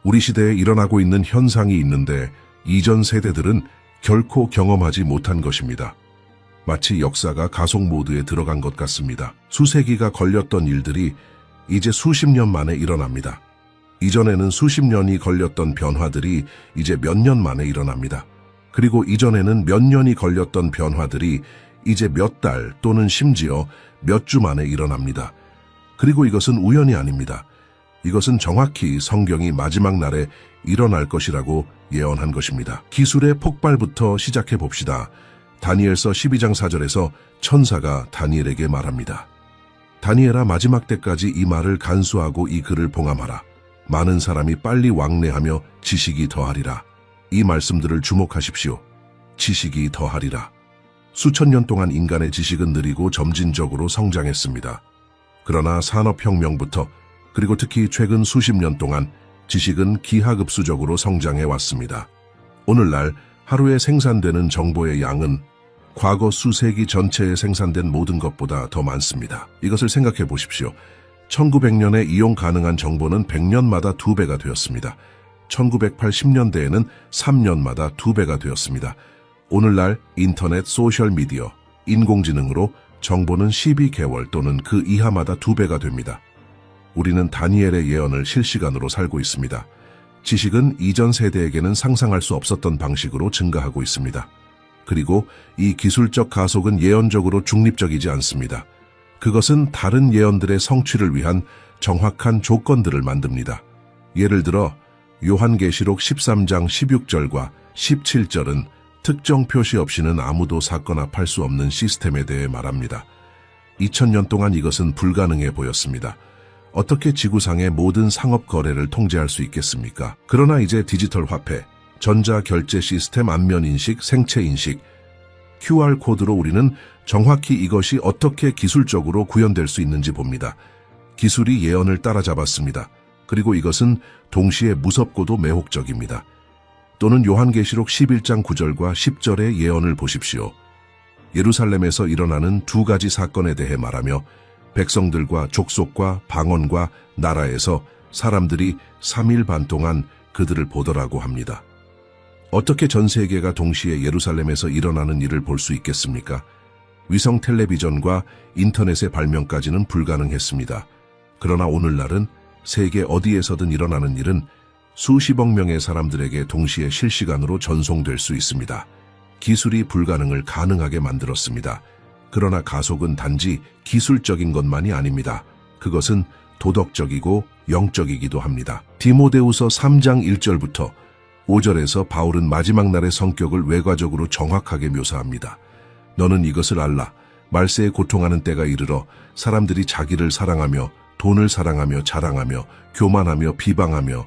우리 시대에 일어나고 있는 현상이 있는데 이전 세대들은 결코 경험하지 못한 것입니다. 마치 역사가 가속 모드에 들어간 것 같습니다. 수세기가 걸렸던 일들이 이제 수십 년 만에 일어납니다. 이전에는 수십 년이 걸렸던 변화들이 이제 몇 년 만에 일어납니다. 그리고 이전에는 몇 년이 걸렸던 변화들이 이제 몇 달 또는 심지어 몇 주 만에 일어납니다. 그리고 이것은 우연이 아닙니다. 이것은 정확히 성경이 마지막 날에 일어날 것이라고 예언한 것입니다. 기술의 폭발부터 시작해 봅시다. 다니엘서 12장 4절에서 천사가 다니엘에게 말합니다. 다니엘아, 마지막 때까지 이 말을 간수하고 이 글을 봉함하라. 많은 사람이 빨리 왕래하며 지식이 더하리라. 이 말씀들을 주목하십시오. 지식이 더하리라. 수천 년 동안 인간의 지식은 느리고 점진적으로 성장했습니다. 그러나 산업혁명부터 그리고 특히 최근 수십 년 동안 지식은 기하급수적으로 성장해 왔습니다. 오늘날 하루에 생산되는 정보의 양은 과거 수세기 전체에 생산된 모든 것보다 더 많습니다. 이것을 생각해 보십시오. 1900년에 이용 가능한 정보는 100년마다 2배가 되었습니다. 1980년대에는 3년마다 2배가 되었습니다. 오늘날 인터넷, 소셜미디어, 인공지능으로 정보는 12개월 또는 그 이하마다 2배가 됩니다. 우리는 다니엘의 예언을 실시간으로 살고 있습니다. 지식은 이전 세대에게는 상상할 수 없었던 방식으로 증가하고 있습니다. 그리고 이 기술적 가속은 예언적으로 중립적이지 않습니다. 그것은 다른 예언들의 성취를 위한 정확한 조건들을 만듭니다. 예를 들어 요한계시록 13장 16절과 17절은 특정 표시 없이는 아무도 사건합할 수 없는 시스템에 대해 말합니다. 2000년 동안 이것은 불가능해 보였습니다. 어떻게 지구상의 모든 상업 거래를 통제할 수 있겠습니까? 그러나 이제 디지털 화폐, 전자결제 시스템, 안면인식, 생체인식, QR코드로 우리는 정확히 이것이 어떻게 기술적으로 구현될 수 있는지 봅니다. 기술이 예언을 따라잡았습니다. 그리고 이것은 동시에 무섭고도 매혹적입니다. 또는 요한계시록 11장 9절과 10절의 예언을 보십시오. 예루살렘에서 일어나는 두 가지 사건에 대해 말하며 백성들과 족속과 방언과 나라에서 사람들이 3일 반 동안 그들을 보더라고 합니다. 어떻게 전 세계가 동시에 예루살렘에서 일어나는 일을 볼 수 있겠습니까? 위성 텔레비전과 인터넷의 발명까지는 불가능했습니다. 그러나 오늘날은 세계 어디에서든 일어나는 일은 수십억 명의 사람들에게 동시에 실시간으로 전송될 수 있습니다. 기술이 불가능을 가능하게 만들었습니다. 그러나 가속은 단지 기술적인 것만이 아닙니다. 그것은 도덕적이고 영적이기도 합니다. 디모데후서 3장 1절부터 5절에서 바울은 마지막 날의 성격을 외과적으로 정확하게 묘사합니다. 너는 이것을 알라. 말세에 고통하는 때가 이르러 사람들이 자기를 사랑하며 돈을 사랑하며 자랑하며 교만하며 비방하며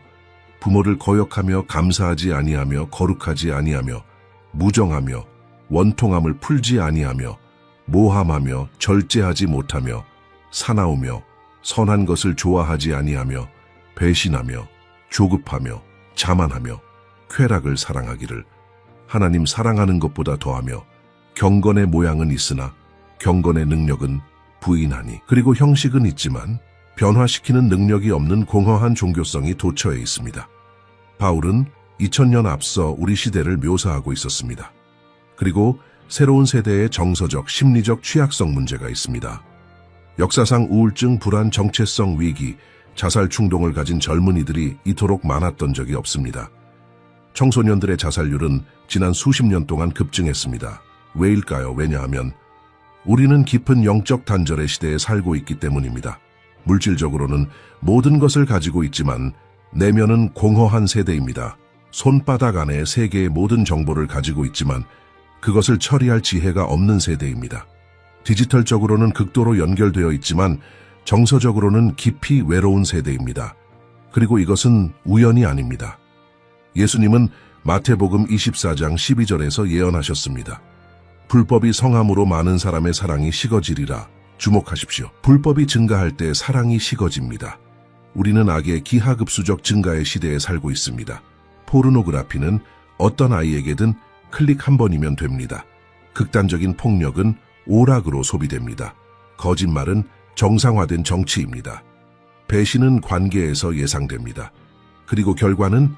부모를 거역하며 감사하지 아니하며 거룩하지 아니하며 무정하며 원통함을 풀지 아니하며 모함하며 절제하지 못하며 사나우며 선한 것을 좋아하지 아니하며 배신하며 조급하며 자만하며 쾌락을 사랑하기를 하나님 사랑하는 것보다 더하며 경건의 모양은 있으나 경건의 능력은 부인하니 그리고 형식은 있지만 변화시키는 능력이 없는 공허한 종교성이 도처에 있습니다. 바울은 2000년 앞서 우리 시대를 묘사하고 있었습니다. 그리고 새로운 세대의 정서적, 심리적 취약성 문제가 있습니다. 역사상 우울증, 불안, 정체성 위기, 자살 충동을 가진 젊은이들이 이토록 많았던 적이 없습니다. 청소년들의 자살률은 지난 수십 년 동안 급증했습니다. 왜일까요? 왜냐하면 우리는 깊은 영적 단절의 시대에 살고 있기 때문입니다. 물질적으로는 모든 것을 가지고 있지만 내면은 공허한 세대입니다. 손바닥 안에 세계의 모든 정보를 가지고 있지만 그것을 처리할 지혜가 없는 세대입니다. 디지털적으로는 극도로 연결되어 있지만 정서적으로는 깊이 외로운 세대입니다. 그리고 이것은 우연이 아닙니다. 예수님은 마태복음 24장 12절에서 예언하셨습니다. 불법이 성함으로 많은 사람의 사랑이 식어지리라. 주목하십시오. 불법이 증가할 때 사랑이 식어집니다. 우리는 악의 기하급수적 증가의 시대에 살고 있습니다. 포르노그라피는 어떤 아이에게든 클릭 한 번이면 됩니다. 극단적인 폭력은 오락으로 소비됩니다. 거짓말은 정상화된 정치입니다. 배신은 관계에서 예상됩니다. 그리고 결과는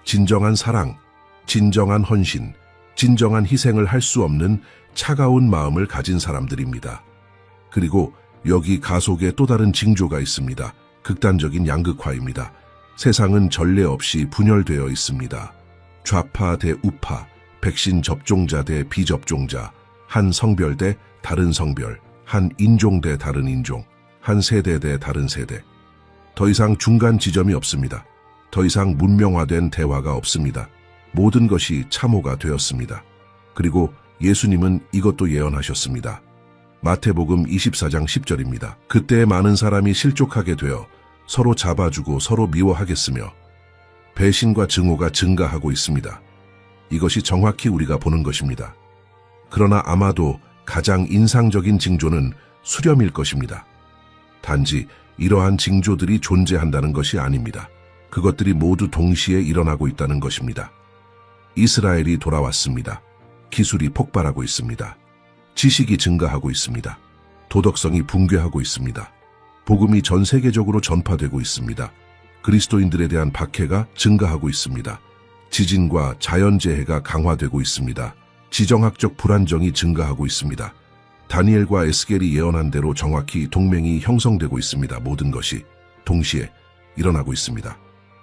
진정한 사랑, 진정한 헌신, 진정한 희생을 할 수 없는 차가운 마음을 가진 사람들입니다. 그리고 여기 가속에 또 다른 징조가 있습니다. 극단적인 양극화입니다. 세상은 전례 없이 분열되어 있습니다. 좌파 대 우파, 백신 접종자 대 비접종자, 한 성별 대 다른 성별, 한 인종 대 다른 인종, 한 세대 대 다른 세대. 더 이상 중간 지점이 없습니다. 더 이상 문명화된 대화가 없습니다. 모든 것이 참호가 되었습니다. 그리고 예수님은 이것도 예언하셨습니다. 마태복음 24장 10절입니다. 그때 많은 사람이 실족하게 되어 서로 잡아주고 서로 미워하겠으며 배신과 증오가 증가하고 있습니다. 이것이 정확히 우리가 보는 것입니다. 그러나 아마도 가장 인상적인 징조는 수렴일 것입니다. 단지 이러한 징조들이 존재한다는 것이 아닙니다. 그것들이 모두 동시에 일어나고 있다는 것입니다. 이스라엘이 돌아왔습니다. 기술이 폭발하고 있습니다. 지식이 증가하고 있습니다. 도덕성이 붕괴하고 있습니다. 복음이 전 세계적으로 전파되고 있습니다. 그리스도인들에 대한 박해가 증가하고 있습니다. 지진과 자연재해가 강화되고 있습니다. 지정학적 불안정이 증가하고 있습니다. 다니엘과 에스겔이 예언한 대로 정확히 동맹이 형성되고 있습니다. 모든 것이 동시에 일어나고 있습니다.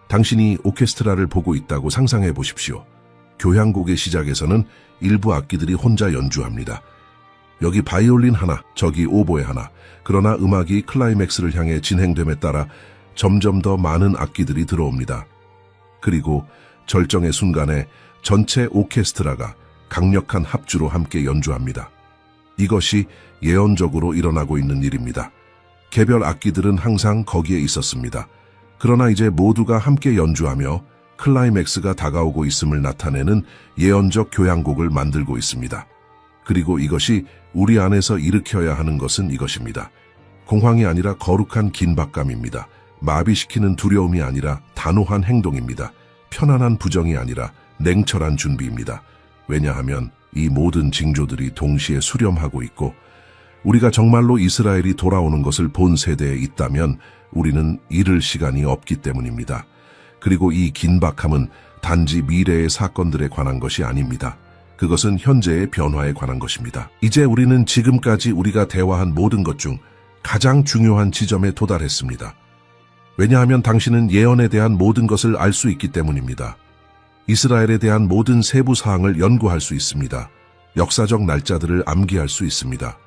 당신이 오케스트라를 보고 있다고 상상해 보십시오. 교향곡의 시작에서는 일부 악기들이 혼자 연주합니다. 여기 바이올린 하나, 저기 오보에 하나. 그러나 음악이 클라이맥스를 향해 진행됨에 따라 점점 더 많은 악기들이 들어옵니다. 그리고 절정의 순간에 전체 오케스트라가 강력한 합주로 함께 연주합니다. 이것이 예언적으로 일어나고 있는 일입니다. 개별 악기들은 항상 거기에 있었습니다. 그러나 이제 모두가 함께 연주하며 클라이맥스가 다가오고 있음을 나타내는 예언적 교향곡을 만들고 있습니다. 그리고 이것이 우리 안에서 일으켜야 하는 것은 이것입니다. 공황이 아니라 거룩한 긴박감입니다. 마비시키는 두려움이 아니라 단호한 행동입니다. 편안한 부정이 아니라 냉철한 준비입니다. 왜냐하면 이 모든 징조들이 동시에 수렴하고 있고 우리가 정말로 이스라엘이 돌아오는 것을 본 세대에 있다면 우리는 잃을 시간이 없기 때문입니다. 그리고 이 긴박함은 단지 미래의 사건들에 관한 것이 아닙니다. 그것은 현재의 변화에 관한 것입니다. 이제 우리는 지금까지 우리가 대화한 모든 것 중 가장 중요한 지점에 도달했습니다. 왜냐하면 당신은 예언에 대한 모든 것을 알 수 있기 때문입니다. 이스라엘에 대한 모든 세부 사항을 연구할 수 있습니다. 역사적 날짜들을 암기할 수 있습니다.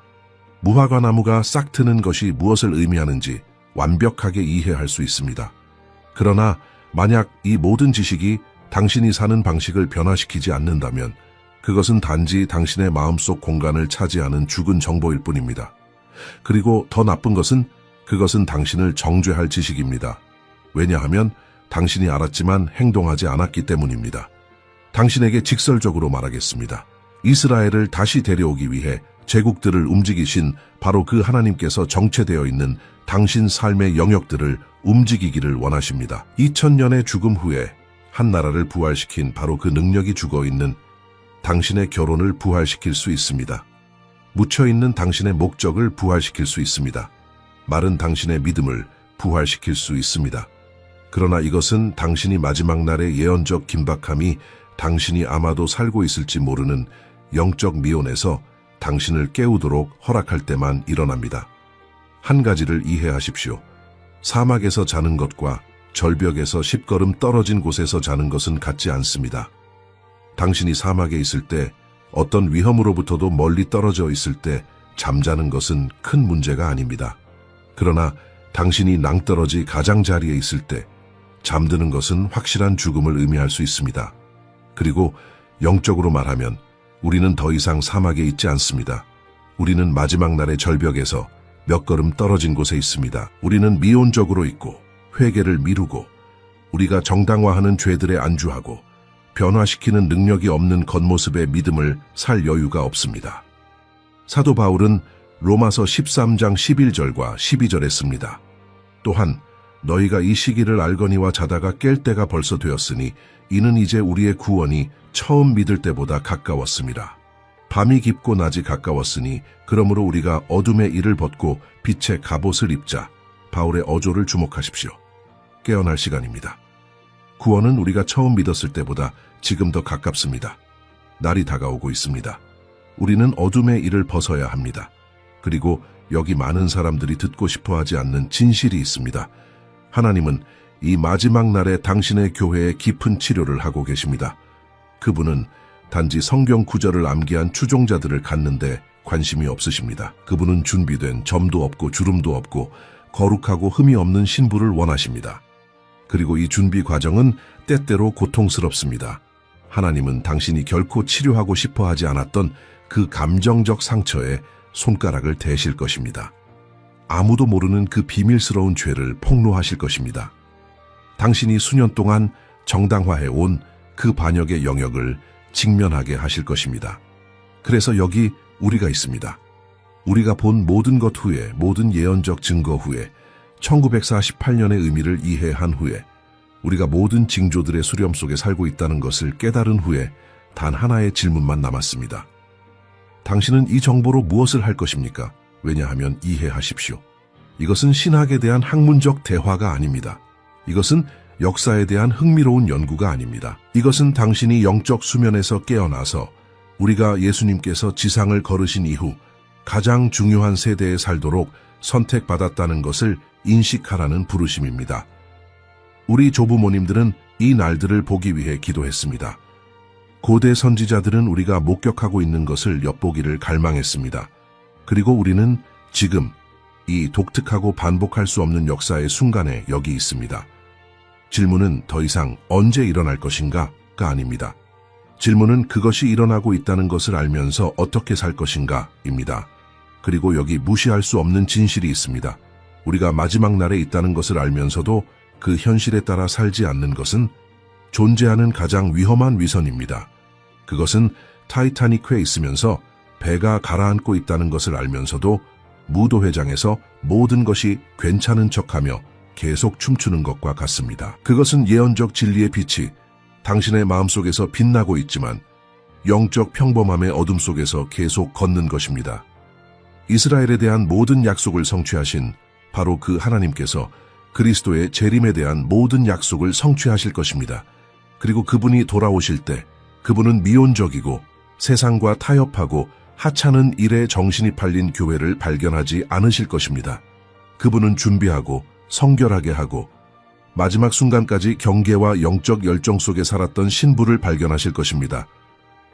무화과 나무가 싹 트는 것이 무엇을 의미하는지 완벽하게 이해할 수 있습니다. 그러나 만약 이 모든 지식이 당신이 사는 방식을 변화시키지 않는다면 그것은 단지 당신의 마음속 공간을 차지하는 죽은 정보일 뿐입니다. 그리고 더 나쁜 것은 그것은 당신을 정죄할 지식입니다. 왜냐하면 당신이 알았지만 행동하지 않았기 때문입니다. 당신에게 직설적으로 말하겠습니다. 이스라엘을 다시 데려오기 위해 제국들을 움직이신 바로 그 하나님께서 정체되어 있는 당신 삶의 영역들을 움직이기를 원하십니다. 2000년의 죽음 후에 한 나라를 부활시킨 바로 그 능력이 죽어있는 당신의 결혼을 부활시킬 수 있습니다. 묻혀있는 당신의 목적을 부활시킬 수 있습니다. 마른 당신의 믿음을 부활시킬 수 있습니다. 그러나 이것은 당신이 마지막 날의 예언적 긴박함이 당신이 아마도 살고 있을지 모르는 영적 미온에서 당신을 깨우도록 허락할 때만 일어납니다. 한 가지를 이해하십시오. 사막에서 자는 것과 절벽에서 10걸음 떨어진 곳에서 자는 것은 같지 않습니다. 당신이 사막에 있을 때, 어떤 위험으로부터도 멀리 떨어져 있을 때 잠자는 것은 큰 문제가 아닙니다. 그러나 당신이 낭떠러지 가장자리에 있을 때, 잠드는 것은 확실한 죽음을 의미할 수 있습니다. 그리고 영적으로 말하면 우리는 더 이상 사막에 있지 않습니다. 우리는 마지막 날의 절벽에서 몇 걸음 떨어진 곳에 있습니다. 우리는 미온적으로 있고 회개를 미루고 우리가 정당화하는 죄들에 안주하고 변화시키는 능력이 없는 겉모습의 믿음을 살 여유가 없습니다. 사도 바울은 로마서 13장 11절과 12절에 씁니다. 또한 너희가 이 시기를 알거니와 자다가 깰 때가 벌써 되었으니 이는 이제 우리의 구원이 처음 믿을 때보다 가까웠습니다. 밤이 깊고 낮이 가까웠으니 그러므로 우리가 어둠의 일을 벗고 빛의 갑옷을 입자. 바울의 어조를 주목하십시오. 깨어날 시간입니다. 구원은 우리가 처음 믿었을 때보다 지금 더 가깝습니다. 날이 다가오고 있습니다. 우리는 어둠의 일을 벗어야 합니다. 그리고 여기 많은 사람들이 듣고 싶어 하지 않는 진실이 있습니다. 하나님은 이 마지막 날에 당신의 교회에 깊은 치료를 하고 계십니다. 그분은 단지 성경 구절을 암기한 추종자들을 갖는데 관심이 없으십니다. 그분은 준비된 점도 없고 주름도 없고 거룩하고 흠이 없는 신부를 원하십니다. 그리고 이 준비 과정은 때때로 고통스럽습니다. 하나님은 당신이 결코 치료하고 싶어 하지 않았던 그 감정적 상처에 손가락을 대실 것입니다. 아무도 모르는 그 비밀스러운 죄를 폭로하실 것입니다. 당신이 수년 동안 정당화해 온 그 반역의 영역을 직면하게 하실 것입니다. 그래서 여기 우리가 있습니다. 우리가 본 모든 것 후에, 모든 예언적 증거 후에, 1948년의 의미를 이해한 후에, 우리가 모든 징조들의 수렴 속에 살고 있다는 것을 깨달은 후에 단 하나의 질문만 남았습니다. 당신은 이 정보로 무엇을 할 것입니까? 왜냐하면 이해하십시오. 이것은 신학에 대한 학문적 대화가 아닙니다. 이것은 역사에 대한 흥미로운 연구가 아닙니다. 이것은 당신이 영적 수면에서 깨어나서 우리가 예수님께서 지상을 걸으신 이후 가장 중요한 세대에 살도록 선택받았다는 것을 인식하라는 부르심입니다. 우리 조부모님들은 이 날들을 보기 위해 기도했습니다. 고대 선지자들은 우리가 목격하고 있는 것을 엿보기를 갈망했습니다. 그리고 우리는 지금 이 독특하고 반복할 수 없는 역사의 순간에 여기 있습니다. 질문은 더 이상 언제 일어날 것인가가 아닙니다. 질문은 그것이 일어나고 있다는 것을 알면서 어떻게 살 것인가입니다. 그리고 여기 무시할 수 없는 진실이 있습니다. 우리가 마지막 날에 있다는 것을 알면서도 그 현실에 따라 살지 않는 것은 존재하는 가장 위험한 위선입니다. 그것은 타이타닉회에 있으면서 배가 가라앉고 있다는 것을 알면서도 무도회장에서 모든 것이 괜찮은 척하며 계속 춤추는 것과 같습니다. 그것은 예언적 진리의 빛이 당신의 마음속에서 빛나고 있지만 영적 평범함의 어둠 속에서 계속 걷는 것입니다. 이스라엘에 대한 모든 약속을 성취하신 바로 그 하나님께서 그리스도의 재림에 대한 모든 약속을 성취하실 것입니다. 그리고 그분이 돌아오실 때 그분은 미온적이고 세상과 타협하고 하찮은 일에 정신이 팔린 교회를 발견하지 않으실 것입니다. 그분은 준비하고 성결하게 하고 마지막 순간까지 경계와 영적 열정 속에 살았던 신부를 발견하실 것입니다.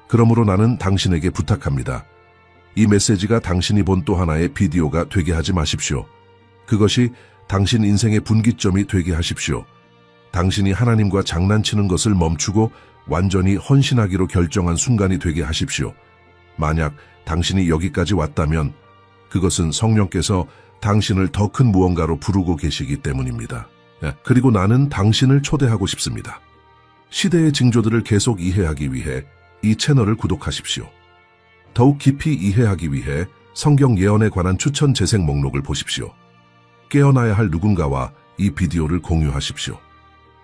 그러므로 나는 당신에게 부탁합니다. 이 메시지가 당신이 본 또 하나의 비디오가 되게 하지 마십시오. 그것이 당신 인생의 분기점이 되게 하십시오. 당신이 하나님과 장난치는 것을 멈추고 완전히 헌신하기로 결정한 순간이 되게 하십시오. 만약 당신이 여기까지 왔다면 그것은 성령께서 당신을 더 큰 무언가로 부르고 계시기 때문입니다. 그리고 나는 당신을 초대하고 싶습니다. 시대의 징조들을 계속 이해하기 위해 이 채널을 구독하십시오. 더욱 깊이 이해하기 위해 성경 예언에 관한 추천 재생 목록을 보십시오. 깨어나야 할 누군가와 이 비디오를 공유하십시오.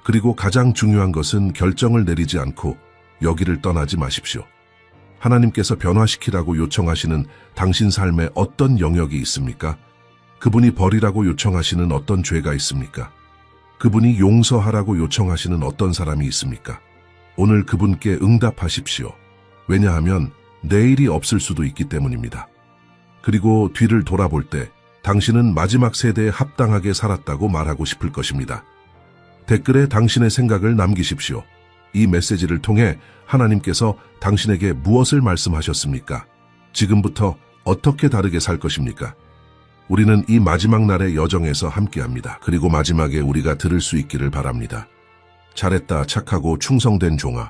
그리고 가장 중요한 것은 결정을 내리지 않고 여기를 떠나지 마십시오. 하나님께서 변화시키라고 요청하시는 당신 삶에 어떤 영역이 있습니까? 그분이 버리라고 요청하시는 어떤 죄가 있습니까? 그분이 용서하라고 요청하시는 어떤 사람이 있습니까? 오늘 그분께 응답하십시오. 왜냐하면 내일이 없을 수도 있기 때문입니다. 그리고 뒤를 돌아볼 때 당신은 마지막 세대에 합당하게 살았다고 말하고 싶을 것입니다. 댓글에 당신의 생각을 남기십시오. 이 메시지를 통해 하나님께서 당신에게 무엇을 말씀하셨습니까? 지금부터 어떻게 다르게 살 것입니까? 우리는 이 마지막 날의 여정에서 함께합니다. 그리고 마지막에 우리가 들을 수 있기를 바랍니다. 잘했다, 착하고 충성된 종아.